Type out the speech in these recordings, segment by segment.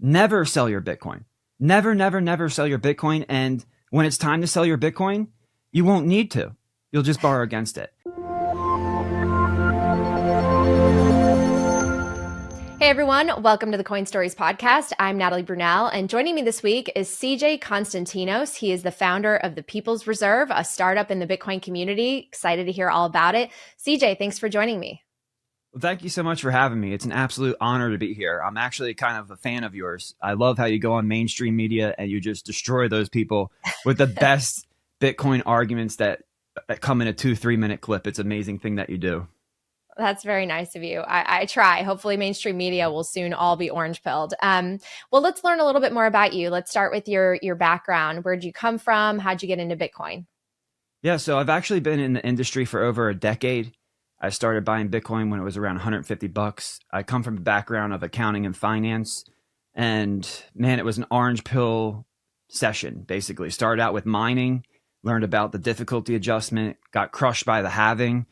never sell your Bitcoin. Never, never, never sell your Bitcoin. And when it's time to sell your Bitcoin, you won't need to. You'll just borrow against it. Hey everyone, welcome to the Coin Stories podcast. I'm Natalie Brunel, and joining me this week is CJ Konstantinos. He is the founder of the People's Reserve, a startup in the Bitcoin community. Excited to hear all about it. CJ, thanks for joining me. Well, thank you so much for having me. It's an absolute honor to be here. I'm actually kind of a fan of yours. I love how you go on mainstream media and you just destroy those people with the best Bitcoin arguments that come in a 2-3 minute clip. It's an amazing thing that you do. That's very nice of you. I try. Hopefully mainstream media will soon all be orange pilled. Well, let's learn a little bit more about you. Let's start with your background. Where'd you come from? How'd you get into Bitcoin? Yeah, so I've actually been in the industry for over a decade. I started buying Bitcoin when it was around $150. I come from a background of accounting and finance. And man, it was an orange pill session, basically. Started out with mining, learned about the difficulty adjustment, got crushed by the halving.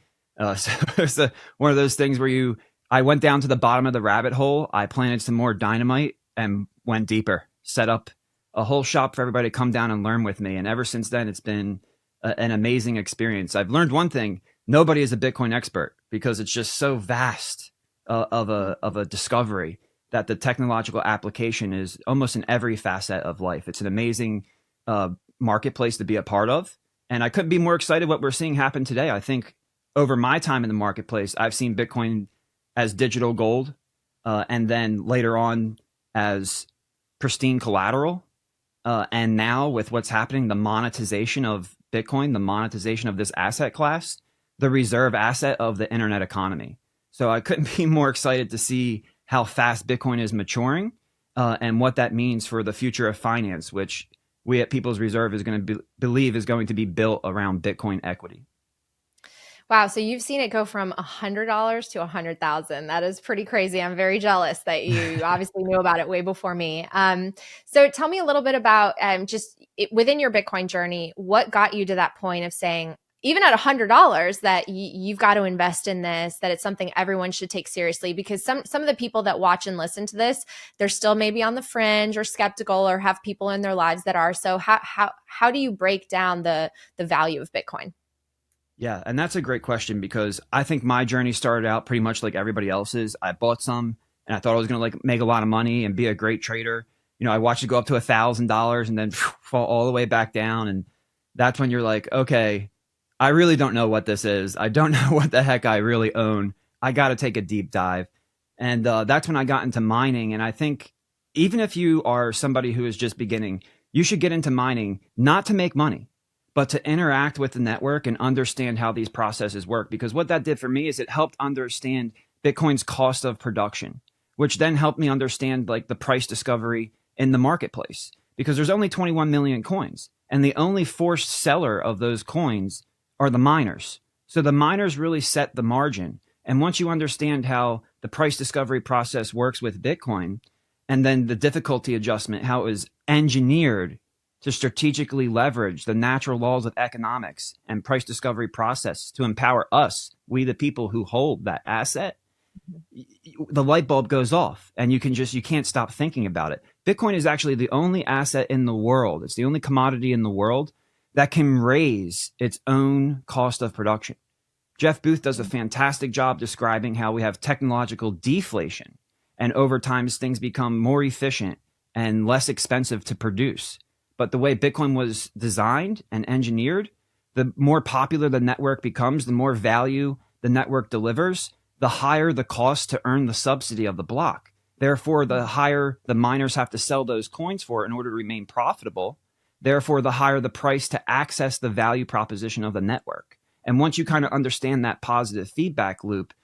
So it's one of those things where I went down to the bottom of the rabbit hole. I planted some more dynamite and went deeper, set up a whole shop for everybody to come down and learn with me. And ever since then, it's been an amazing experience. I've learned one thing. Nobody is a Bitcoin expert because it's just so vast of a discovery that the technological application is almost in every facet of life. It's an amazing marketplace to be a part of. And I couldn't be more excited what we're seeing happen today. I think over my time in the marketplace, I've seen Bitcoin as digital gold, and then later on as pristine collateral. And now with what's happening, the monetization of Bitcoin, the monetization of this asset class, the reserve asset of the internet economy. So I couldn't be more excited to see how fast Bitcoin is maturing and what that means for the future of finance, which we at People's Reserve is going to believe is going to be built around Bitcoin equity. Wow. So you've seen it go from $100 to $100,000. That is pretty crazy. I'm very jealous that you obviously knew about it way before me. So tell me a little bit about within your Bitcoin journey, what got you to that point of saying, even at $100, that you've got to invest in this, that it's something everyone should take seriously? Because some of the people that watch and listen to this, they're still maybe on the fringe or skeptical or have people in their lives that are. So how do you break down the value of Bitcoin? Yeah, and that's a great question because I think my journey started out pretty much like everybody else's. I bought some and I thought I was going to make a lot of money and be a great trader. You know, I watched it go up to $1,000 and then fall all the way back down. And that's when you're like, okay, I really don't know what this is. I don't know what the heck I really own. I got to take a deep dive. And that's when I got into mining. And I think even if you are somebody who is just beginning, you should get into mining not to make money, but to interact with the network and understand how these processes work. Because what that did for me is it helped understand Bitcoin's cost of production, which then helped me understand like the price discovery in the marketplace. Because there's only 21 million coins, and the only forced seller of those coins are the miners. So the miners really set the margin. And once you understand how the price discovery process works with Bitcoin, and then the difficulty adjustment, how it was engineered to strategically leverage the natural laws of economics and price discovery process to empower us, we the people who hold that asset, the light bulb goes off and you can't stop thinking about it. Bitcoin is actually the only asset in the world. It's the only commodity in the world that can raise its own cost of production. Jeff Booth does a fantastic job describing how we have technological deflation, and over time things become more efficient and less expensive to produce. But the way Bitcoin was designed and engineered, the more popular the network becomes, the more value the network delivers, the higher the cost to earn the subsidy of the block. Therefore, the higher the miners have to sell those coins for in order to remain profitable. Therefore, the higher the price to access the value proposition of the network. And once you kind of understand that positive feedback loop,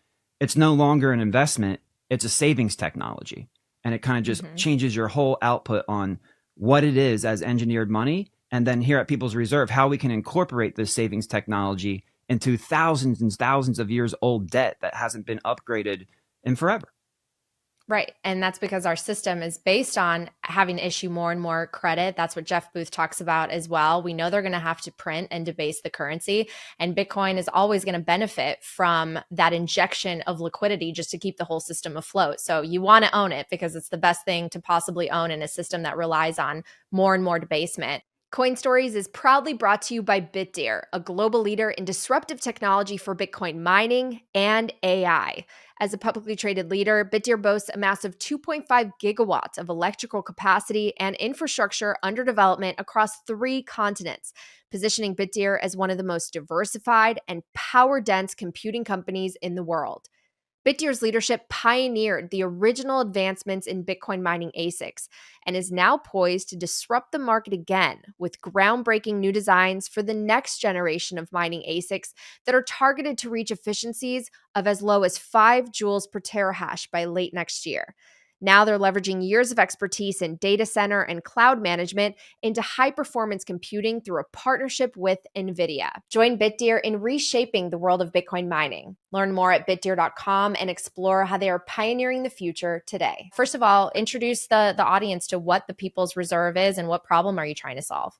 it's no longer an investment, it's a savings technology. And it kind of just changes your whole output on what it is as engineered money. And then here at People's Reserve, how we can incorporate this savings technology into thousands and thousands of years old debt that hasn't been upgraded in forever. Right. And that's because our system is based on having to issue more and more credit. That's what Jeff Booth talks about as well. We know they're going to have to print and debase the currency. And Bitcoin is always going to benefit from that injection of liquidity just to keep the whole system afloat. So you want to own it because it's the best thing to possibly own in a system that relies on more and more debasement. Coin Stories is proudly brought to you by Bitdeer, a global leader in disruptive technology for Bitcoin mining and AI. As a publicly traded leader, Bitdeer boasts a massive 2.5 gigawatts of electrical capacity and infrastructure under development across 3 continents, positioning Bitdeer as one of the most diversified and power-dense computing companies in the world. Bitdeer's leadership pioneered the original advancements in Bitcoin mining ASICs and is now poised to disrupt the market again with groundbreaking new designs for the next generation of mining ASICs that are targeted to reach efficiencies of as low as 5 joules per terahash by late next year. Now they're leveraging years of expertise in data center and cloud management into high-performance computing through a partnership with NVIDIA. Join Bitdeer in reshaping the world of Bitcoin mining. Learn more at bitdeer.com and explore how they are pioneering the future today. First of all, introduce the audience to what the People's Reserve is and what problem are you trying to solve?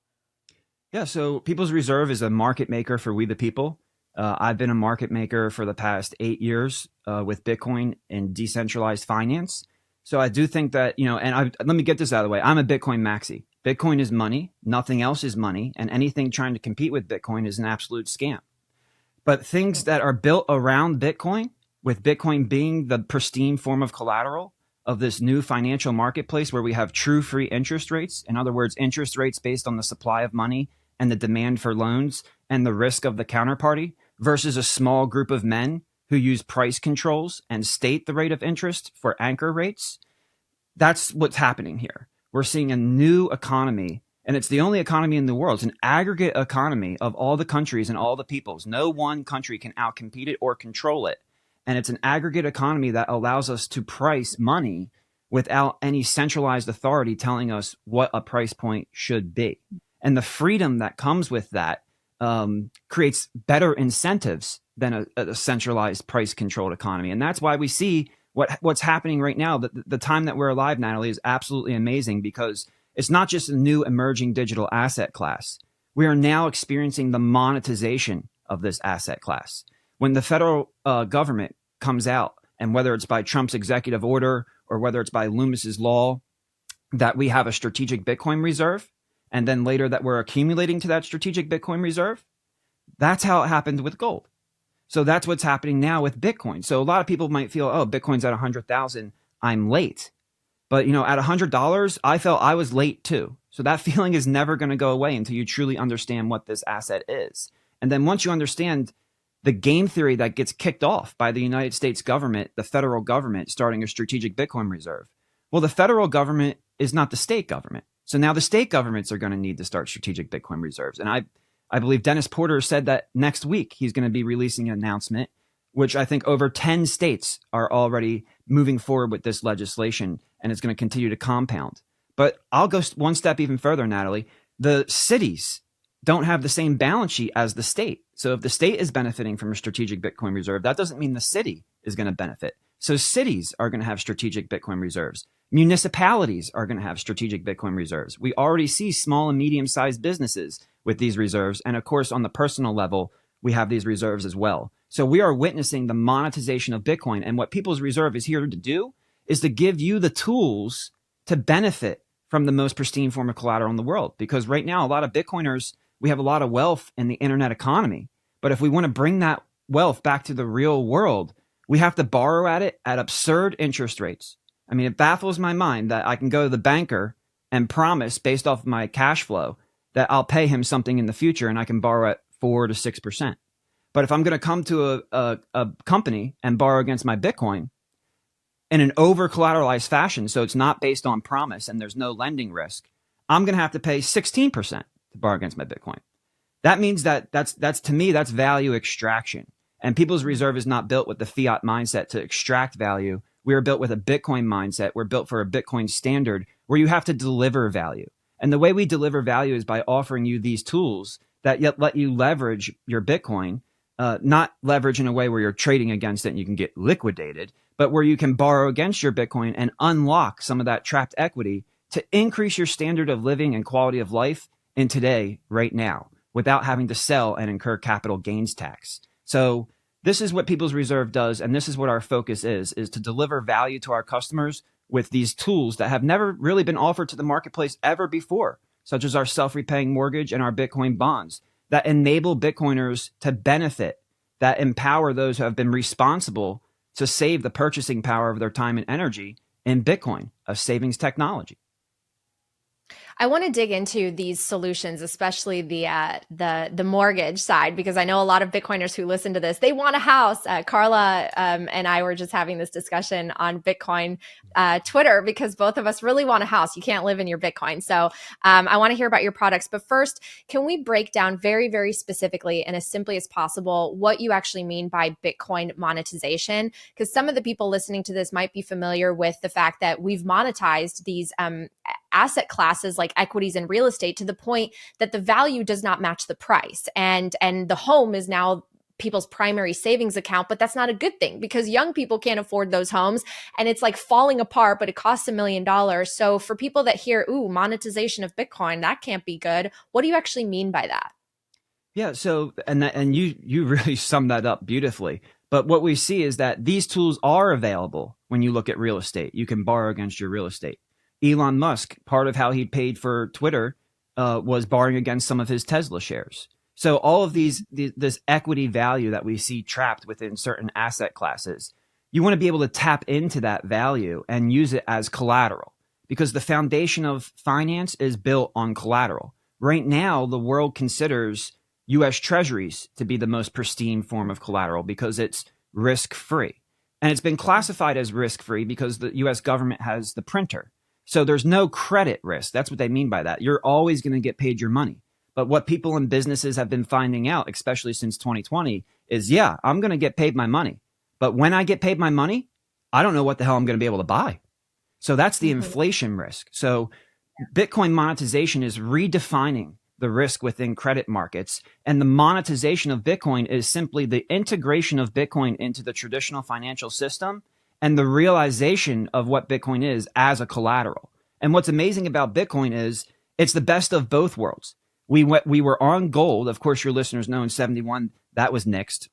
Yeah, so People's Reserve is a market maker for we the people. I've been a market maker for the past 8 years with Bitcoin and decentralized finance. So I do think that, let me get this out of the way. I'm a Bitcoin maxi. Bitcoin is money. Nothing else is money. And anything trying to compete with Bitcoin is an absolute scam. But things that are built around Bitcoin, with Bitcoin being the pristine form of collateral of this new financial marketplace where we have true free interest rates. In other words, interest rates based on the supply of money and the demand for loans and the risk of the counterparty versus a small group of men who use price controls and state the rate of interest for anchor rates. That's what's happening here. We're seeing a new economy, and it's the only economy in the world. It's an aggregate economy of all the countries and all the peoples. No one country can outcompete it or control it. And it's an aggregate economy that allows us to price money without any centralized authority telling us what a price point should be. And the freedom that comes with that creates better incentives than a centralized price controlled economy. And that's why we see what's happening right now. The time that we're alive, Natalie, is absolutely amazing because it's not just a new emerging digital asset class. We are now experiencing the monetization of this asset class. When the federal government comes out, and whether it's by Trump's executive order or whether it's by Loomis's law, that we have a strategic Bitcoin reserve, and then later that we're accumulating to that strategic Bitcoin reserve, that's how it happened with gold. So that's what's happening now with Bitcoin. So a lot of people might feel, oh, Bitcoin's at 100,000, I'm late. But, at $100, I felt I was late too. So that feeling is never going to go away until you truly understand what this asset is. And then once you understand the game theory that gets kicked off by the United States government, the federal government starting a strategic Bitcoin reserve. Well, the federal government is not the state government. So now the state governments are going to need to start strategic Bitcoin reserves. And I believe Dennis Porter said that next week he's going to be releasing an announcement, which I think over 10 states are already moving forward with this legislation, and it's going to continue to compound. But I'll go one step even further, Natalie. The cities don't have the same balance sheet as the state. So if the state is benefiting from a strategic Bitcoin reserve, that doesn't mean the city is going to benefit. So cities are going to have strategic Bitcoin reserves. Municipalities are going to have strategic Bitcoin reserves. We already see small and medium-sized businesses with these reserves. And of course, on the personal level, we have these reserves as well. So we are witnessing the monetization of Bitcoin. And what People's Reserve is here to do is to give you the tools to benefit from the most pristine form of collateral in the world. Because right now, a lot of Bitcoiners, we have a lot of wealth in the internet economy. But if we want to bring that wealth back to the real world, we have to borrow at it at absurd interest rates. I mean, it baffles my mind that I can go to the banker and promise based off of my cash flow that I'll pay him something in the future and I can borrow at 4 to 6%. But if I'm going to come to a company and borrow against my Bitcoin in an over collateralized fashion, so it's not based on promise and there's no lending risk, I'm going to have to pay 16% to borrow against my Bitcoin. That means that's to me, that's value extraction. And People's Reserve is not built with the fiat mindset to extract value. We are built with a Bitcoin mindset. We're built for a Bitcoin standard where you have to deliver value. And the way we deliver value is by offering you these tools that yet let you leverage your Bitcoin not leverage in a way where you're trading against it and you can get liquidated, but where you can borrow against your Bitcoin and unlock some of that trapped equity to increase your standard of living and quality of life in today, right now, without having to sell and incur capital gains tax. So this is what People's Reserve does, and this is what our focus is to deliver value to our customers with these tools that have never really been offered to the marketplace ever before, such as our self-repaying mortgage and our Bitcoin bonds that enable Bitcoiners to benefit, that empower those who have been responsible to save the purchasing power of their time and energy in Bitcoin, a savings technology. I want to dig into these solutions, especially the mortgage side, because I know a lot of Bitcoiners who listen to this, they want a house. Carla and I were just having this discussion on Bitcoin Twitter because both of us really want a house. You can't live in your Bitcoin. So I want to hear about your products. But first, can we break down very, very specifically and as simply as possible what you actually mean by Bitcoin monetization? Because some of the people listening to this might be familiar with the fact that we've monetized these asset classes like equities and real estate to the point that the value does not match the price. And the home is now people's primary savings account, but that's not a good thing because young people can't afford those homes and it's like falling apart, but it costs $1 million. So for people that hear, ooh, monetization of Bitcoin, that can't be good. What do you actually mean by that? Yeah, so and you really summed that up beautifully. But what we see is that these tools are available when you look at real estate. You can borrow against your real estate. Elon Musk, part of how he paid for Twitter was borrowing against some of his Tesla shares. So all of this equity value that we see trapped within certain asset classes, you want to be able to tap into that value and use it as collateral because the foundation of finance is built on collateral. Right now, the world considers U.S. treasuries to be the most pristine form of collateral because it's risk-free. And it's been classified as risk-free because the U.S. government has the printer. So there's no credit risk. That's what they mean by that. You're always going to get paid your money. But what people and businesses have been finding out, especially since 2020, is, yeah, I'm going to get paid my money. But when I get paid my money, I don't know what the hell I'm going to be able to buy. So that's the inflation risk. So Bitcoin monetization is redefining the risk within credit markets. And the monetization of Bitcoin is simply the integration of Bitcoin into the traditional financial system and the realization of what Bitcoin is as a collateral. And what's amazing about Bitcoin is it's the best of both worlds. We were on gold. Of course, your listeners know in 71, that was nixed.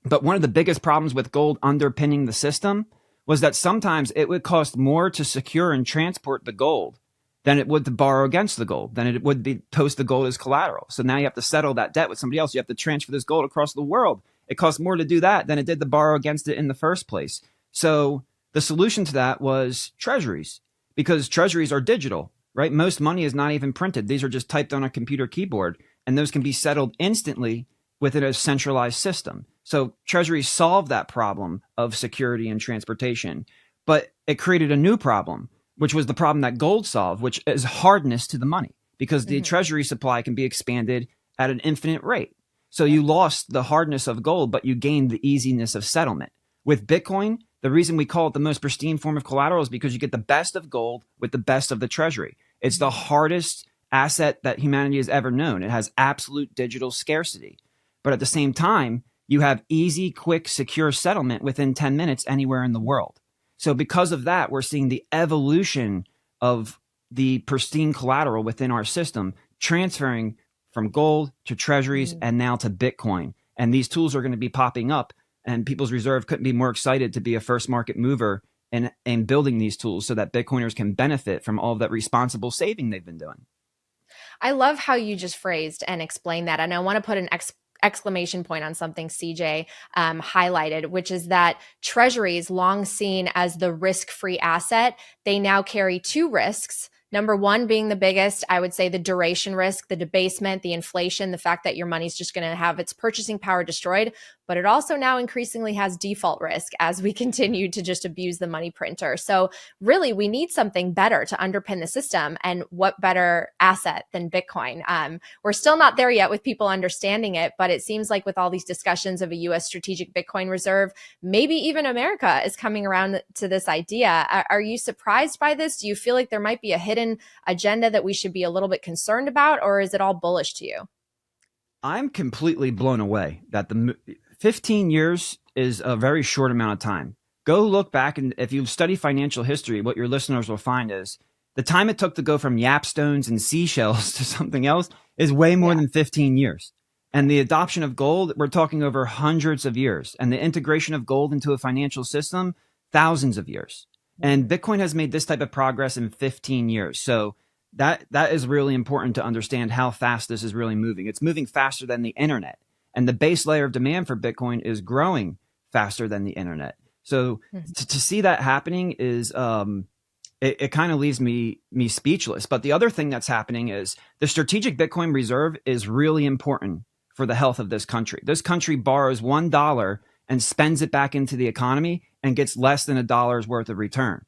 But one of the biggest problems with gold underpinning the system was that sometimes it would cost more to secure and transport the gold than it would to borrow against the gold, than it would be post the gold as collateral. So now you have to settle that debt with somebody else. You have to transfer this gold across the world. It costs more to do that than it did to borrow against it in the first place. So the solution to that was treasuries, because treasuries are digital, right? Most money is not even printed. These are just typed on a computer keyboard, and those can be settled instantly within a centralized system. So treasuries solved that problem of security and transportation, but it created a new problem, which was the problem that gold solved, which is hardness to the money, because the treasury supply can be expanded at an infinite rate. So you lost the hardness of gold, but you gained the easiness of settlement. With Bitcoin, the reason we call it the most pristine form of collateral is because you get the best of gold with the best of the treasury. It's the hardest asset that humanity has ever known. It has absolute digital scarcity. But at the same time, you have easy, quick, secure settlement within 10 minutes anywhere in the world. So because of that, we're seeing the evolution of the pristine collateral within our system, transferring from gold to treasuries and now to Bitcoin. And these tools are going to be popping up. And People's Reserve couldn't be more excited to be a first market mover in building these tools so that Bitcoiners can benefit from all of that responsible saving they've been doing. I love how you just phrased and explained that. And I want to put an exclamation point on something CJ highlighted, which is that treasuries, long seen as the risk-free asset, they now carry two risks. Number one being the biggest, I would say the duration risk, the debasement, the inflation, the fact that your money's just going to have its purchasing power destroyed. But it also now increasingly has default risk as we continue to just abuse the money printer. So really, we need something better to underpin the system. And what better asset than Bitcoin? We're still not there yet with people understanding it, but it seems like with all these discussions of a U.S. strategic Bitcoin reserve, maybe even America is coming around to this idea. Are you surprised by this? Do you feel like there might be a hidden agenda that we should be a little bit concerned about, or is it all bullish to you? I'm completely blown away that the 15 years is a very short amount of time. Go look back, and if you study financial history, what your listeners will find is the time it took to go from yapstones and seashells to something else is way more than 15 years. And the adoption of gold, we're talking over hundreds of years. And the integration of gold into a financial system, thousands of years. And Bitcoin has made this type of progress in 15 years. So that is really important to understand how fast this is really moving. It's moving faster than the internet. And the base layer of demand for Bitcoin is growing faster than the internet. So to see that happening is it kind of leaves me speechless. But the other thing that's happening is the strategic Bitcoin reserve is really important for the health of this country. This country borrows $1 and spends it back into the economy and gets less than $1 worth of return.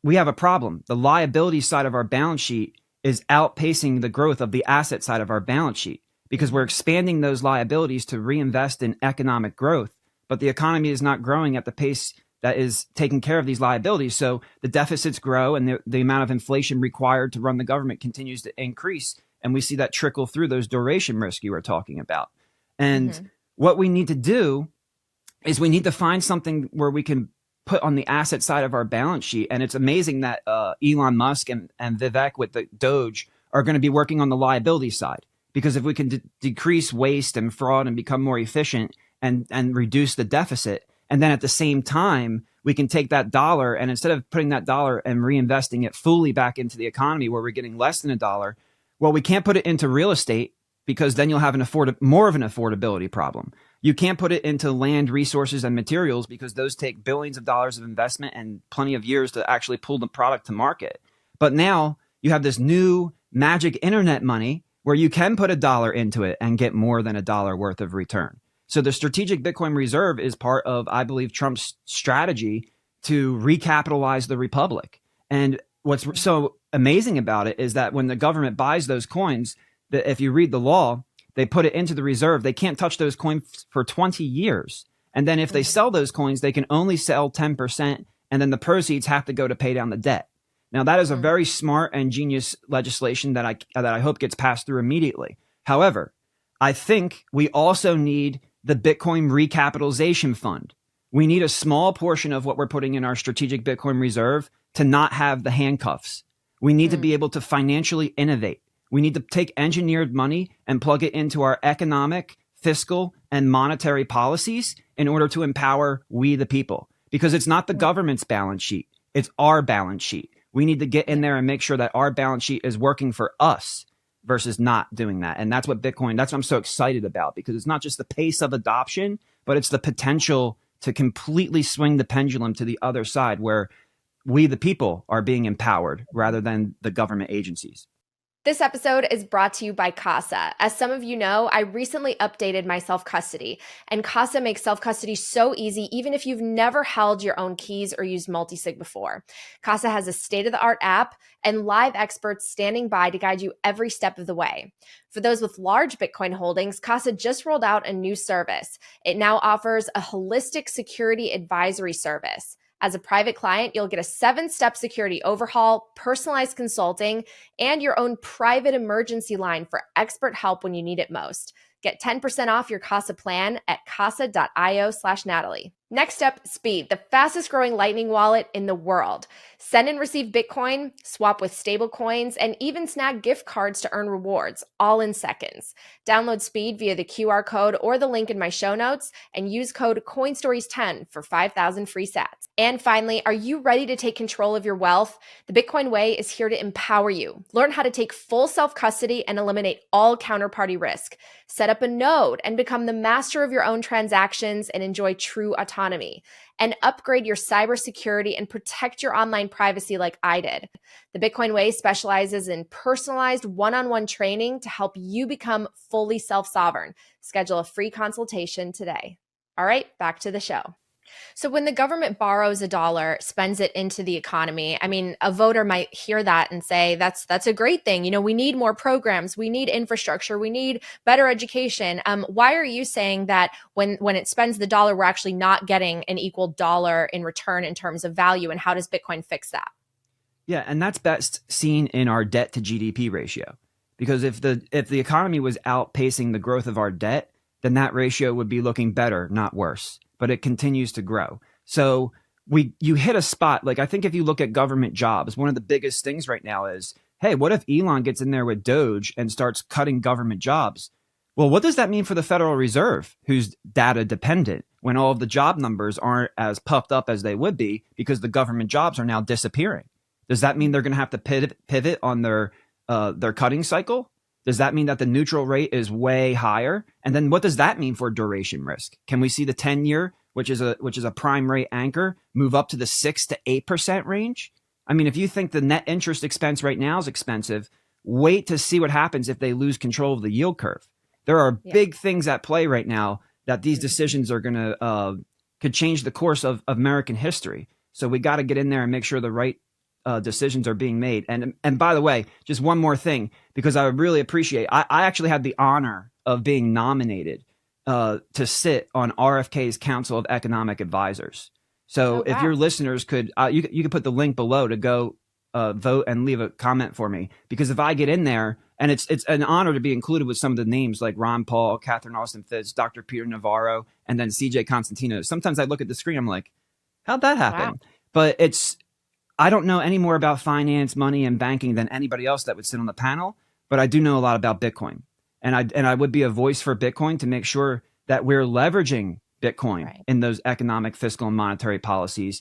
We have a problem. The liability side of our balance sheet is outpacing the growth of the asset side of our balance sheet because we're expanding those liabilities to reinvest in economic growth. But the economy is not growing at the pace that is taking care of these liabilities. So the deficits grow and the amount of inflation required to run the government continues to increase. And we see that trickle through those duration risks you were talking about. And what we need to do is we need to find something where we can put on the asset side of our balance sheet. And it's amazing that Elon Musk and Vivek with the Doge are going to be working on the liability side. Because if we can decrease waste and fraud and become more efficient and reduce the deficit, and then at the same time, we can take that dollar and instead of putting that dollar and reinvesting it fully back into the economy where we're getting less than $1, well, we can't put it into real estate because then you'll have more of an affordability problem. You can't put it into land, resources, and materials because those take billions of dollars of investment and plenty of years to actually pull the product to market. But now you have this new magic internet money where you can put $1 into it and get more than $1 worth of return. So the strategic Bitcoin reserve is part of, I believe, Trump's strategy to recapitalize the republic. And what's so amazing about it is that when the government buys those coins, that if you read the law, they put it into the reserve. They can't touch those coins for 20 years. And then if they sell those coins, they can only sell 10%. And then the proceeds have to go to pay down the debt. Now, that is a very smart and genius legislation that I hope gets passed through immediately. However, I think we also need the Bitcoin recapitalization fund. We need a small portion of what we're putting in our strategic Bitcoin reserve to not have the handcuffs. We need to be able to financially innovate. We need to take engineered money and plug it into our economic, fiscal, and monetary policies in order to empower we the people. Because it's not the government's balance sheet. It's our balance sheet. We need to get in there and make sure that our balance sheet is working for us versus not doing that. And that's what I'm so excited about, because it's not just the pace of adoption, but it's the potential to completely swing the pendulum to the other side where we, the people, are being empowered rather than the government agencies. This episode is brought to you by Casa. As some of you know, I recently updated my self-custody, and Casa makes self-custody so easy even if you've never held your own keys or used multisig before. Casa has a state-of-the-art app and live experts standing by to guide you every step of the way. For those with large Bitcoin holdings, Casa just rolled out a new service. It now offers a holistic security advisory service. As a private client, you'll get a 7-step security overhaul, personalized consulting, and your own private emergency line for expert help when you need it most. Get 10% off your Casa plan at casa.io/Natalie. Next up, Speed, the fastest growing Lightning wallet in the world. Send and receive Bitcoin, swap with stable coins, and even snag gift cards to earn rewards, all in seconds. Download Speed via the QR code or the link in my show notes and use code COINSTORIES10 for 5,000 free sats. And finally, are you ready to take control of your wealth? The Bitcoin Way is here to empower you. Learn how to take full self-custody and eliminate all counterparty risk. Set up a node and become the master of your own transactions and enjoy true autonomy. And upgrade your cybersecurity and protect your online privacy like I did. The Bitcoin Way specializes in personalized one-on-one training to help you become fully self-sovereign. Schedule a free consultation today. All right, back to the show. So when the government borrows $1, spends it into the economy, I mean, a voter might hear that and say, that's a great thing. You know, we need more programs, we need infrastructure, we need better education. Why are you saying that when it spends the dollar, we're actually not getting an equal dollar in return in terms of value? And how does Bitcoin fix that? Yeah, and that's best seen in our debt to GDP ratio. because if the economy was outpacing the growth of our debt, then that ratio would be looking better, not worse. But it continues to grow. So you hit a spot. Like, I think if you look at government jobs, one of the biggest things right now is, hey, what if Elon gets in there with Doge and starts cutting government jobs? Well, what does that mean for the Federal Reserve, who's data dependent, when all of the job numbers aren't as puffed up as they would be because the government jobs are now disappearing? Does that mean they're going to have to pivot on their cutting cycle? Does that mean that the neutral rate is way higher? And then what does that mean for duration risk? Can we see the 10-year, which is a prime rate anchor, move up to the 6 to 8% range? I mean, if you think the net interest expense right now is expensive, wait to see what happens if they lose control of the yield curve. There are big things at play right now that these decisions are going to could change the course of American history. So we got to get in there and make sure the right decisions are being made. And by the way, just one more thing, because I would really appreciate, I actually had the honor of being nominated to sit on RFK's Council of Economic Advisors. So if your listeners could, you could put the link below to go vote and leave a comment for me, because if I get in there, and it's an honor to be included with some of the names like Ron Paul, Catherine Austin Fitz, Dr. Peter Navarro, and then CJ Konstantinos. Sometimes I look at the screen, I'm like, how'd that happen? Wow. But I don't know any more about finance, money, and banking than anybody else that would sit on the panel, but I do know a lot about Bitcoin. And I would be a voice for Bitcoin to make sure that we're leveraging Bitcoin in those economic, fiscal, and monetary policies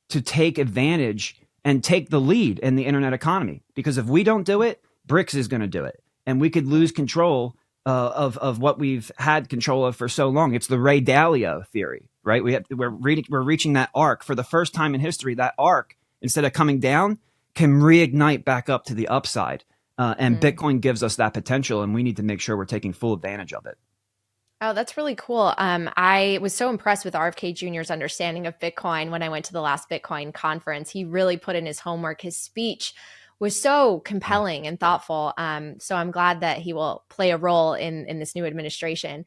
to take advantage and take the lead in the internet economy. Because if we don't do it, BRICS is going to do it. And we could lose control of what we've had control of for so long. It's the Ray Dalio theory, right? We're reaching that arc for the first time in history. That arc, instead of coming down, can reignite back up to the upside. And Bitcoin gives us that potential, and we need to make sure we're taking full advantage of it. Oh, that's really cool. I was so impressed with RFK Jr.'s understanding of Bitcoin when I went to the last Bitcoin conference. He really put in his homework. His speech was so compelling and thoughtful. So I'm glad that he will play a role in this new administration.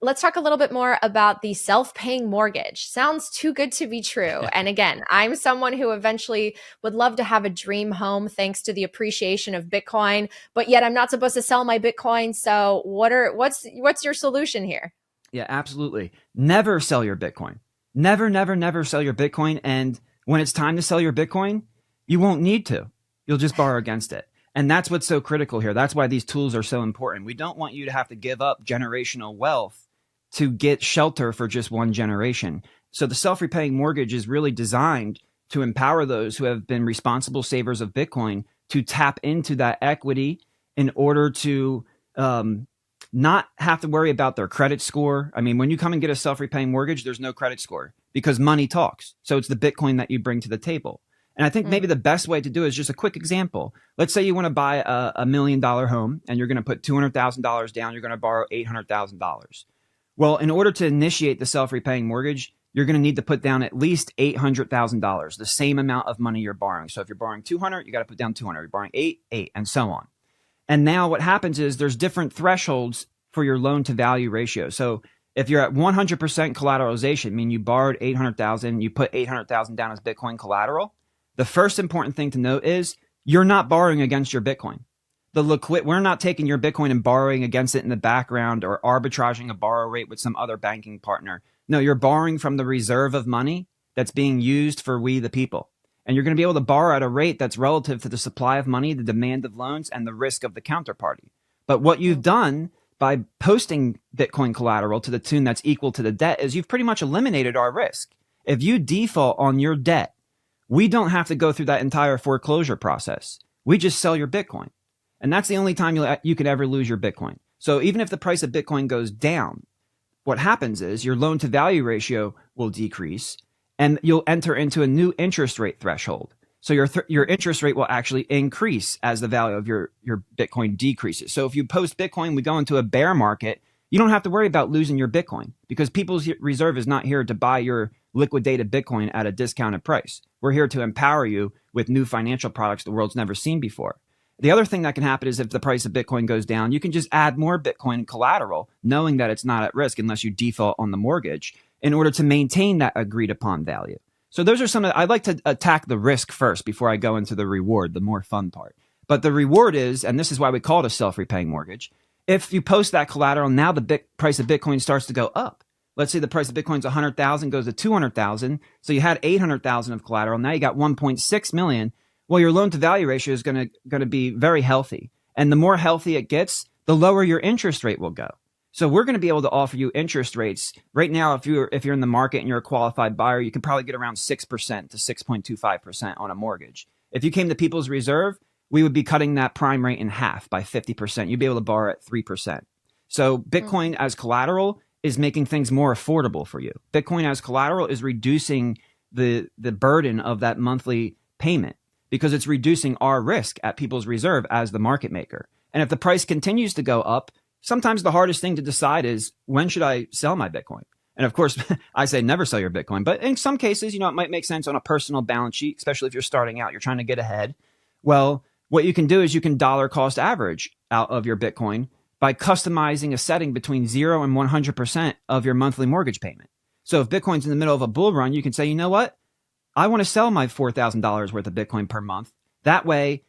Let's talk a little bit more about the self-paying mortgage. Sounds too good to be true. And again, I'm someone who eventually would love to have a dream home thanks to the appreciation of Bitcoin, but yet I'm not supposed to sell my Bitcoin. So what's your solution here? Yeah, absolutely. Never sell your Bitcoin. Never, never, never sell your Bitcoin. And when it's time to sell your Bitcoin, you won't need to. You'll just borrow against it. And that's what's so critical here. That's why these tools are so important. We don't want you to have to give up generational wealth to get shelter for just one generation. So the self-repaying mortgage is really designed to empower those who have been responsible savers of Bitcoin to tap into that equity in order to not have to worry about their credit score. I mean, when you come and get a self-repaying mortgage, there's no credit score because money talks. So it's the Bitcoin that you bring to the table. And I think maybe the best way to do it is just a quick example. Let's say you want to buy a $1 million home and you're going to put $200,000 down. You're going to borrow $800,000. Well, in order to initiate the self-repaying mortgage, you're going to need to put down at least $800,000, the same amount of money you're borrowing. So if you're borrowing 200, you got to put down 200. You're borrowing 8, and so on. And now what happens is there's different thresholds for your loan to value ratio. So if you're at 100% collateralization, meaning you borrowed 800,000, you put 800,000 down as Bitcoin collateral, the first important thing to note is you're not borrowing against your Bitcoin. We're not taking your Bitcoin and borrowing against it in the background or arbitraging a borrow rate with some other banking partner. No, you're borrowing from the reserve of money that's being used for we the people. And you're going to be able to borrow at a rate that's relative to the supply of money, the demand of loans, and the risk of the counterparty. But what you've done by posting Bitcoin collateral to the tune that's equal to the debt is you've pretty much eliminated our risk. If you default on your debt, we don't have to go through that entire foreclosure process. We just sell your Bitcoin. And that's the only time you could ever lose your Bitcoin. So even if the price of Bitcoin goes down, what happens is your loan to value ratio will decrease and you'll enter into a new interest rate threshold. So your interest rate will actually increase as the value of your Bitcoin decreases. So if you post Bitcoin, we go into a bear market, you don't have to worry about losing your Bitcoin because People's Reserve is not here to buy your liquidated Bitcoin at a discounted price. We're here to empower you with new financial products the world's never seen before. The other thing that can happen is if the price of Bitcoin goes down, you can just add more Bitcoin collateral, knowing that it's not at risk unless you default on the mortgage in order to maintain that agreed upon value. So those are some of I'd like to attack the risk first before I go into the reward, the more fun part. But the reward is, and this is why we call it a self-repaying mortgage, if you post that collateral, now the price of Bitcoin starts to go up. Let's say the price of Bitcoin's 100,000, goes to 200,000. So you had 800,000 of collateral. Now you got 1.6 million. Well, your loan to value ratio is going to be very healthy. And the more healthy it gets, the lower your interest rate will go. So we're going to be able to offer you interest rates right now. If you're in the market and you're a qualified buyer, you can probably get around 6% to 6.25% on a mortgage. If you came to People's Reserve, we would be cutting that prime rate in half by 50%. You'd be able to borrow at 3%. So Bitcoin as collateral is making things more affordable for you. Bitcoin as collateral is reducing the burden of that monthly payment because it's reducing our risk at People's Reserve as the market maker. And if the price continues to go up, sometimes the hardest thing to decide is, when should I sell my Bitcoin? And of course, I say never sell your Bitcoin. But in some cases, it might make sense on a personal balance sheet, especially if you're starting out, you're trying to get ahead. Well, what you can do is you can dollar cost average out of your Bitcoin by customizing a setting between 0 and 100% of your monthly mortgage payment. So if Bitcoin's in the middle of a bull run, you can say, you know what? I want to sell my $4,000 worth of Bitcoin per month. That way,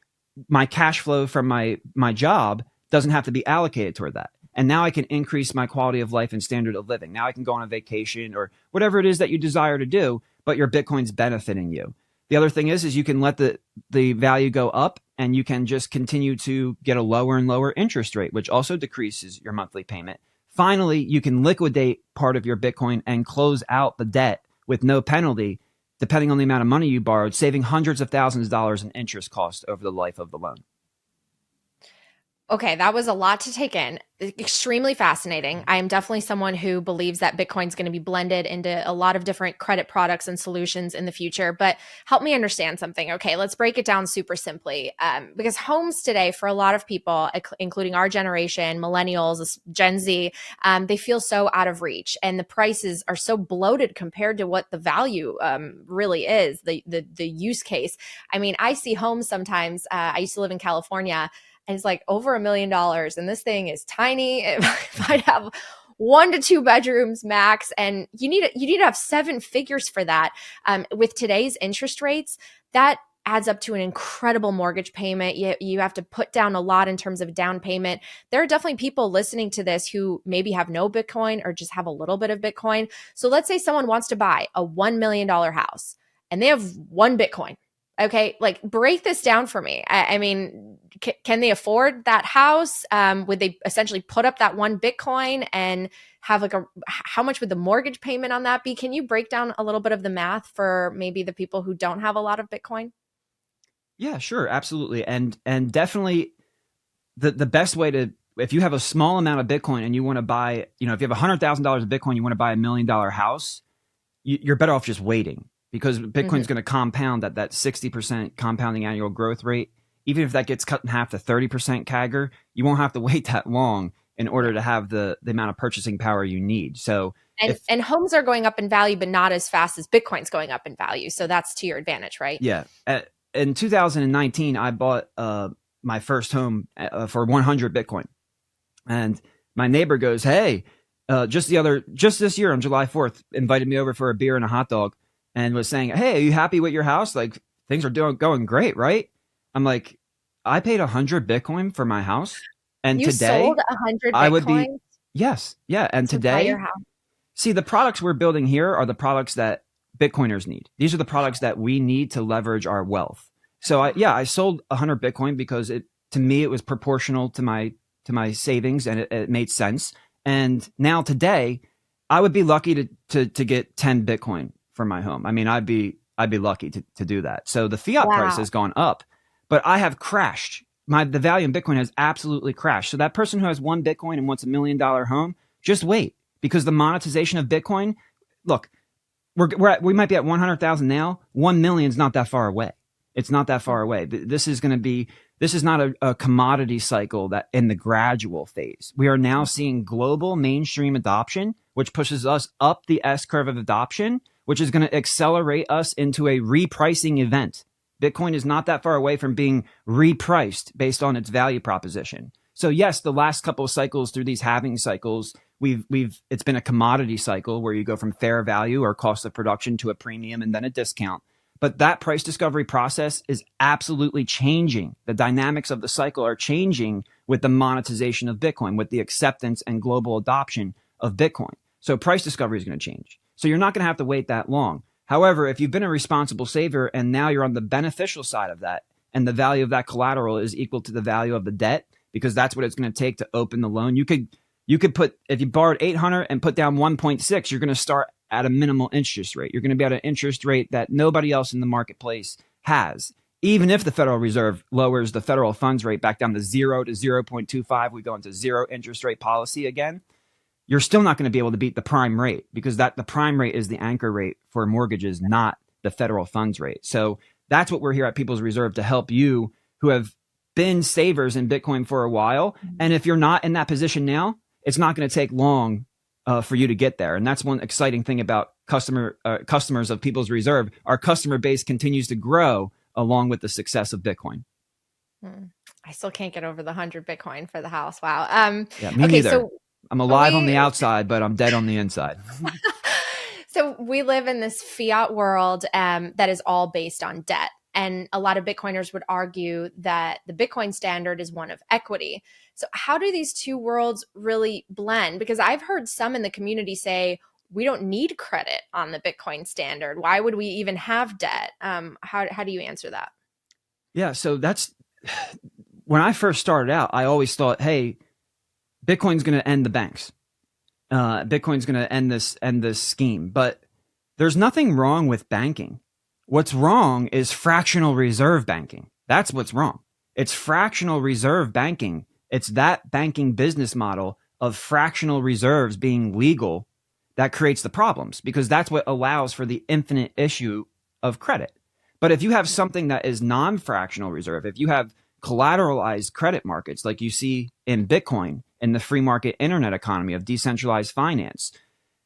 my cash flow from my job doesn't have to be allocated toward that. And now I can increase my quality of life and standard of living. Now I can go on a vacation or whatever it is that you desire to do, but your Bitcoin's benefiting you. The other thing is you can let the value go up and you can just continue to get a lower and lower interest rate, which also decreases your monthly payment. Finally, you can liquidate part of your Bitcoin and close out the debt with no penalty, depending on the amount of money you borrowed, saving hundreds of thousands of dollars in interest costs over the life of the loan. Okay, that was a lot to take in. Extremely fascinating. I am definitely someone who believes that Bitcoin is going to be blended into a lot of different credit products and solutions in the future. But help me understand something. Okay, let's break it down super simply. Because homes today, for a lot of people, including our generation, millennials, Gen Z, they feel so out of reach, and the prices are so bloated compared to what the value really is, the use case. I mean, I see homes sometimes. I used to live in California. And it's like over $1 million. And this thing is tiny. It might have 1 to 2 bedrooms max. And you need to have 7 figures for that. With today's interest rates, that adds up to an incredible mortgage payment. You have to put down a lot in terms of down payment. There are definitely people listening to this who maybe have no Bitcoin or just have a little bit of Bitcoin. So let's say someone wants to buy a $1 million house and they have 1 Bitcoin. Okay, like break this down for me. I mean, can they afford that house? Would they essentially put up that 1 Bitcoin and have how much would the mortgage payment on that be? Can you break down a little bit of the math for maybe the people who don't have a lot of Bitcoin? Yeah, sure. Absolutely. And definitely the best way to, if you have a small amount of Bitcoin and you want to buy, if you have $100,000 of Bitcoin, you want to buy $1 million house, you're better off just waiting. Because Bitcoin's going to compound at that 60% compounding annual growth rate. Even if that gets cut in half to 30% CAGR, you won't have to wait that long in order to have the amount of purchasing power you need. So, and homes are going up in value, but not as fast as Bitcoin's going up in value. So that's to your advantage, right? Yeah. In 2019, I bought my first home for 100 Bitcoin. And my neighbor goes, hey, just this year on July 4th, invited me over for a beer and a hot dog. And was saying, hey, are you happy with your house? Like, things are going great, right? I'm like, I paid 100 Bitcoin for my house. And you today, sold 100 Bitcoin? I would be, yes. Yeah. And to today, buy your house. See, the products we're building here are the products that Bitcoiners need. These are the products that we need to leverage our wealth. So I sold 100 Bitcoin because to me, it was proportional to my savings and it made sense. And now today, I would be lucky to get 10 Bitcoin for my home. I mean, I'd be lucky to do that. So the fiat price has gone up, but I have crashed. The value in Bitcoin has absolutely crashed. So that person who has 1 Bitcoin and wants $1 million home, just wait, because the monetization of Bitcoin, look, we might be at 100,000 now. 1 million is not that far away. It's not that far away. This is not a commodity cycle that in the gradual phase. We are now seeing global mainstream adoption, which pushes us up the S curve of adoption, which is going to accelerate us into a repricing event. Bitcoin is not that far away from being repriced based on its value proposition. So yes, the last couple of cycles through these halving cycles, it's been a commodity cycle where you go from fair value or cost of production to a premium and then a discount. But that price discovery process is absolutely changing. The dynamics of the cycle are changing with the monetization of Bitcoin, with the acceptance and global adoption of Bitcoin. So price discovery is going to change. So you're not going to have to wait that long. However, if you've been a responsible saver and now you're on the beneficial side of that, and the value of that collateral is equal to the value of the debt, because that's what it's going to take to open the loan. You could put, if you borrowed 800 and put down 1.6, you're going to start at a minimal interest rate. You're going to be at an interest rate that nobody else in the marketplace has. Even if the Federal Reserve lowers the federal funds rate back down to 0 to 0.25, we go into zero interest rate policy again, you're still not going to be able to beat the prime rate, because the prime rate is the anchor rate for mortgages, not the federal funds rate. So that's what we're here at People's Reserve to help you who have been savers in Bitcoin for a while. And if you're not in that position now, it's not going to take long for you to get there. And that's one exciting thing about customers of People's Reserve. Our customer base continues to grow along with the success of Bitcoin. I still can't get over the 100 Bitcoin for the house. Wow. Yeah, me neither. So I'm alive on the outside, but I'm dead on the inside. So we live in this fiat world that is all based on debt. And a lot of Bitcoiners would argue that the Bitcoin standard is one of equity. So how do these two worlds really blend? Because I've heard some in the community say, we don't need credit on the Bitcoin standard. Why would we even have debt? How do you answer that? Yeah, so that's when I first started out, I always thought, hey, Bitcoin's going to end the banks. Bitcoin's going to end this scheme. But there's nothing wrong with banking. What's wrong is fractional reserve banking. That's what's wrong. It's fractional reserve banking. It's that banking business model of fractional reserves being legal that creates the problems, because that's what allows for the infinite issue of credit. But if you have something that is non-fractional reserve, if you have collateralized credit markets like you see in Bitcoin, in the free market internet economy of decentralized finance,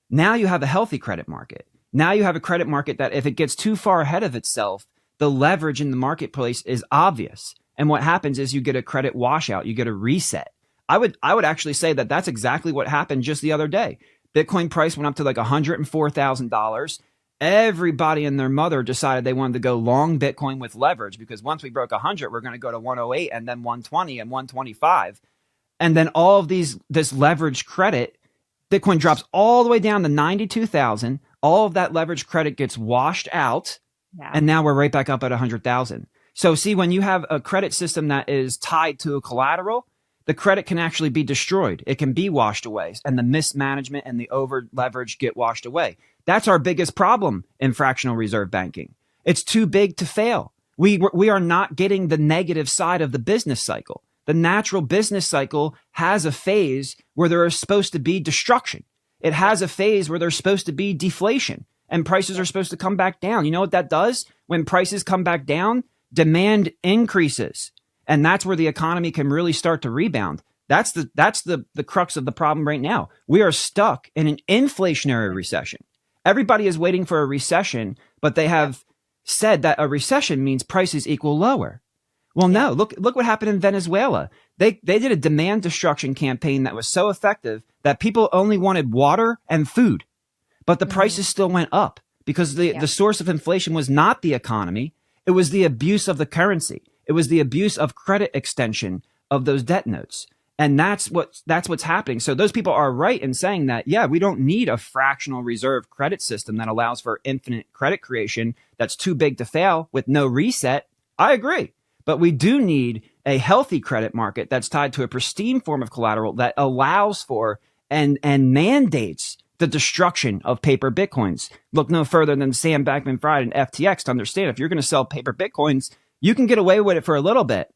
now you have a healthy credit market. Now you have a credit market that if it gets too far ahead of itself, the leverage in the marketplace is obvious. And what happens is you get a credit washout, you get a reset. I would actually say that that's exactly what happened just the other day. Bitcoin price went up to like $104,000. Everybody and their mother decided they wanted to go long Bitcoin with leverage, because once we broke 100, we're going to go to 108 and then 120 and 125. And then all of this leverage credit, Bitcoin drops all the way down to 92,000. All of that leverage credit gets washed out. Yeah. And now we're right back up at 100,000. So see, when you have a credit system that is tied to a collateral, the credit can actually be destroyed. It can be washed away, and the mismanagement and the over leverage get washed away. That's our biggest problem in fractional reserve banking. It's too big to fail. We are not getting the negative side of the business cycle. The natural business cycle has a phase where there is supposed to be destruction. It has a phase where there's supposed to be deflation, and prices are supposed to come back down. You know what that does? When prices come back down, demand increases. And that's where the economy can really start to rebound. That's the crux of the problem right now. We are stuck in an inflationary recession. Everybody is waiting for a recession, but they have said that a recession means prices equal lower. Well, no, look what happened in Venezuela. They did a demand destruction campaign that was so effective that people only wanted water and food, but the prices still went up because the source of inflation was not the economy. It was the abuse of the currency. It was the abuse of credit extension of those debt notes. And that's what's happening. So those people are right in saying that, yeah, we don't need a fractional reserve credit system that allows for infinite credit creation that's too big to fail with no reset. I agree. But we do need a healthy credit market that's tied to a pristine form of collateral that allows for and mandates the destruction of paper Bitcoins. Look no further than Sam Bankman-Fried and FTX to understand if you're going to sell paper Bitcoins, you can get away with it for a little bit.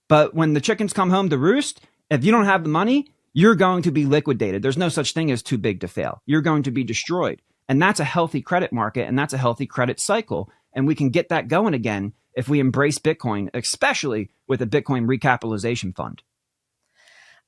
But when the chickens come home to roost, if you don't have the money, you're going to be liquidated. There's no such thing as too big to fail. You're going to be destroyed. And that's a healthy credit market, and that's a healthy credit cycle. And we can get that going again if we embrace Bitcoin, especially with a Bitcoin recapitalization fund.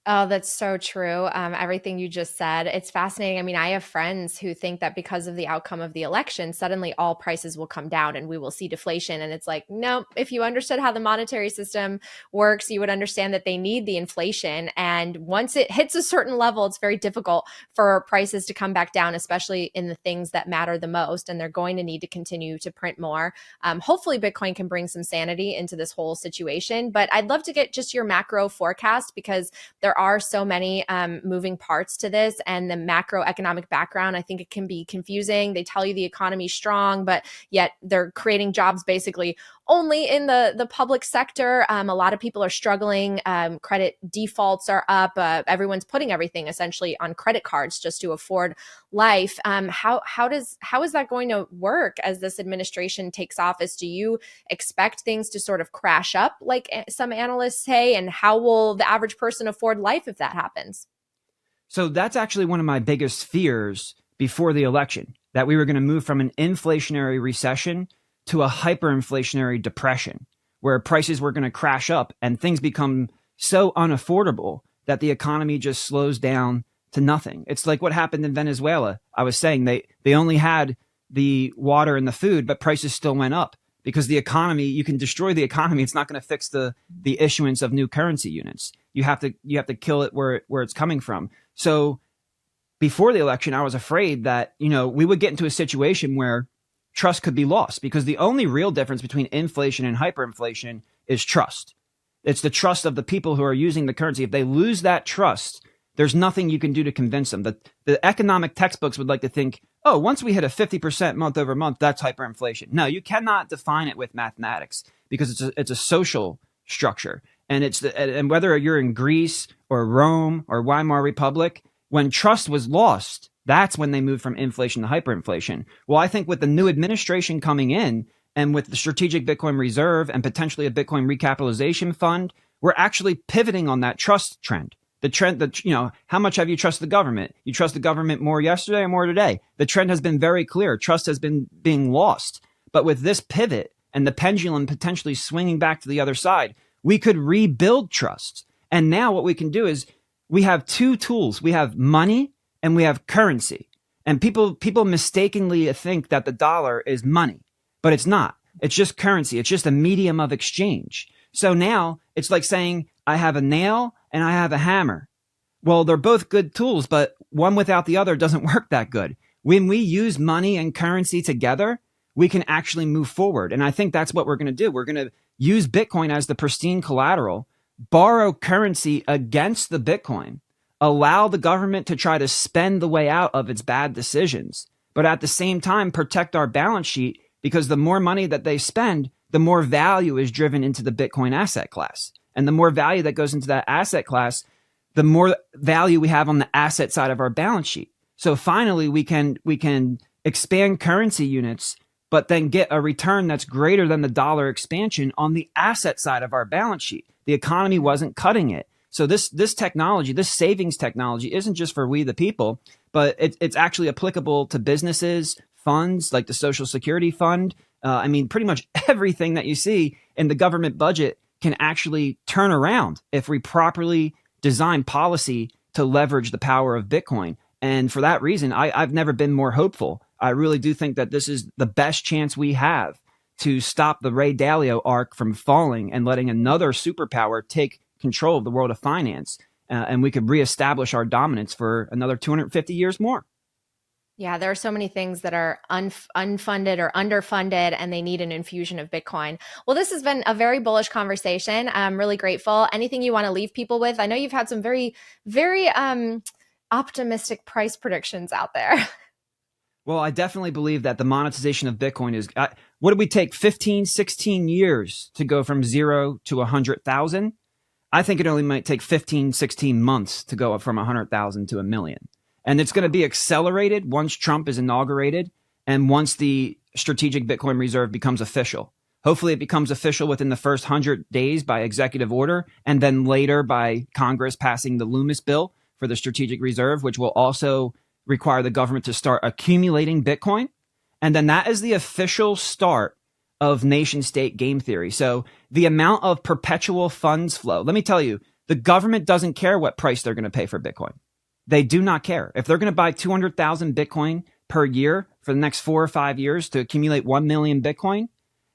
Oh, that's so true. Everything you just said. It's fascinating. I mean, I have friends who think that because of the outcome of the election, suddenly all prices will come down and we will see deflation. And it's like, no, if you understood how the monetary system works, you would understand that they need the inflation. And once it hits a certain level, it's very difficult for prices to come back down, especially in the things that matter the most. And they're going to need to continue to print more. Hopefully, Bitcoin can bring some sanity into this whole situation. But I'd love to get just your macro forecast because there are so many moving parts to this, and the macroeconomic background, I think it can be confusing. They tell you the economy's strong, but yet they're creating jobs basically only in the public sector. A lot of people are struggling. Credit defaults are up. Everyone's putting everything essentially on credit cards just to afford life. How is that going to work as this administration takes office? Do you expect things to sort of crash up like some analysts say? And how will the average person afford life if that happens? So that's actually one of my biggest fears before the election, that we were going to move from an inflationary recession to a hyperinflationary depression, where prices were going to crash up and things become so unaffordable that the economy just slows down to nothing. It's like what happened in Venezuela. I was saying they only had the water and the food, but prices still went up because the economy, you can destroy the economy. It's not going to fix the issuance of new currency units. You have to kill it where it's coming from. So before the election, I was afraid that, we would get into a situation where trust could be lost, because the only real difference between inflation and hyperinflation is trust. It's the trust of the people who are using the currency. If they lose that trust, there's nothing you can do to convince them. The economic textbooks would like to think, oh, once we hit a 50% month over month, that's hyperinflation. No, you cannot define it with mathematics because it's a social structure. And and whether you're in Greece or Rome or Weimar Republic, when trust was lost, that's when they moved from inflation to hyperinflation. Well, I think with the new administration coming in and with the strategic Bitcoin reserve and potentially a Bitcoin recapitalization fund, we're actually pivoting on that trust trend. The trend that, how much have you trusted the government? You trust the government more yesterday or more today? The trend has been very clear. Trust has been being lost. But with this pivot and the pendulum potentially swinging back to the other side, we could rebuild trust. And now what we can do is we have two tools. We have money and we have currency. And people mistakenly think that the dollar is money, but it's not. It's just currency. It's just a medium of exchange. So now it's like saying I have a nail and I have a hammer. Well, they're both good tools, but one without the other doesn't work that good. When we use money and currency together, we can actually move forward. And I think that's what we're going to do. We're going to use Bitcoin as the pristine collateral, borrow currency against the Bitcoin, allow the government to try to spend the way out of its bad decisions, but at the same time, protect our balance sheet, because the more money that they spend, the more value is driven into the Bitcoin asset class. And the more value that goes into that asset class, the more value we have on the asset side of our balance sheet. So finally, we can expand currency units, but then get a return that's greater than the dollar expansion on the asset side of our balance sheet. The economy wasn't cutting it. So this technology, this savings technology, isn't just for we the people, but it's actually applicable to businesses, funds like the Social Security Fund. Pretty much everything that you see in the government budget can actually turn around if we properly design policy to leverage the power of Bitcoin. And for that reason, I've never been more hopeful. I really do think that this is the best chance we have to stop the Ray Dalio arc from falling and letting another superpower take control of the world of finance. And we could reestablish our dominance for another 250 years more. Yeah, there are so many things that are unfunded or underfunded, and they need an infusion of Bitcoin. Well, this has been a very bullish conversation. I'm really grateful. Anything you want to leave people with? I know you've had some very, very optimistic price predictions out there. Well, I definitely believe that the monetization of Bitcoin is, what did we take, 15, 16 years to go from 0 to 100,000? I think it only might take 15, 16 months to go up from 100,000 to 1 million. And it's going to be accelerated once Trump is inaugurated and once the strategic Bitcoin reserve becomes official. Hopefully it becomes official within the first 100 days by executive order, and then later by Congress passing the Loomis bill for the strategic reserve, which will also require the government to start accumulating Bitcoin. And then that is the official start of nation state game theory. So the amount of perpetual funds flow, let me tell you, The government doesn't care what price they're going to pay for Bitcoin. They do not care. If they're going to buy 200,000 Bitcoin per year for the next 4 or 5 years to accumulate 1 million Bitcoin,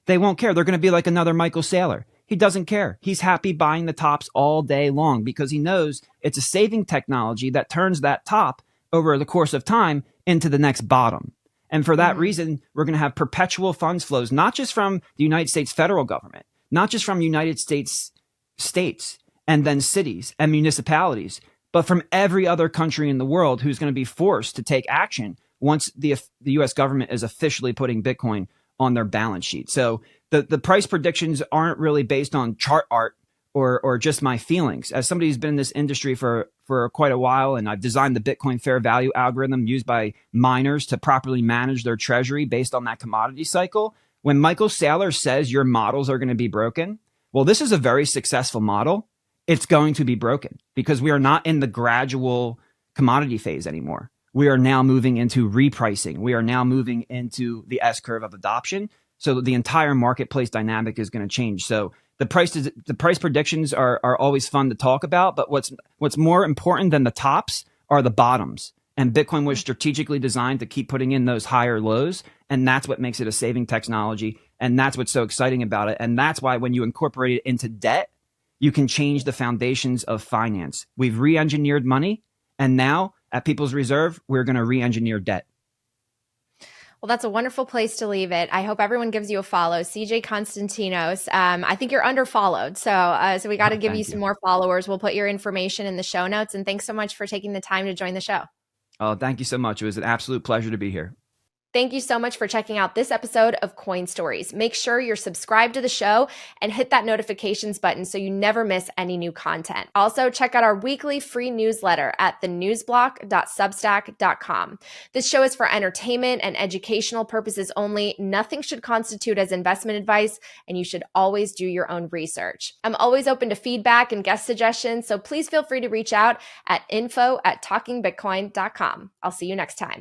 they won't care. They're going to be like another Michael Saylor. He doesn't care. He's happy buying the tops all day long because he knows it's a saving technology that turns that top over the course of time into the next bottom. And for that reason, we're going to have perpetual funds flows, not just from the United States federal government, not just from United States states and then cities and municipalities, but from every other country in the world who's going to be forced to take action once the U.S. government is officially putting Bitcoin on their balance sheet. So the price predictions aren't really based on chart art or just my feelings. As somebody who's been in this industry for quite a while, and I've designed the Bitcoin fair value algorithm used by miners to properly manage their treasury based on that commodity cycle. When Michael Saylor says your models are going to be broken, well, this is a very successful model. It's going to be broken because we are not in the gradual commodity phase anymore. We are now moving into repricing. We are now moving into the S curve of adoption. So the entire marketplace dynamic is going to change. So the price predictions are always fun to talk about, but what's more important than the tops are the bottoms. And Bitcoin was strategically designed to keep putting in those higher lows, and that's what makes it a saving technology, and that's what's so exciting about it. And that's why when you incorporate it into debt, you can change the foundations of finance. We've re-engineered money, and now at People's Reserve, we're going to re-engineer debt. Well, that's a wonderful place to leave it. I hope everyone gives you a follow. CJ Konstantinos. I think you're underfollowed. So we got to give you some more followers. We'll put your information in the show notes. And thanks so much for taking the time to join the show. Oh, thank you so much. It was an absolute pleasure to be here. Thank you so much for checking out this episode of Coin Stories. Make sure you're subscribed to the show and hit that notifications button so you never miss any new content. Also, check out our weekly free newsletter at thenewsblock.substack.com. This show is for entertainment and educational purposes only. Nothing should constitute as investment advice, and you should always do your own research. I'm always open to feedback and guest suggestions, so please feel free to reach out at info@talkingbitcoin.com. I'll see you next time.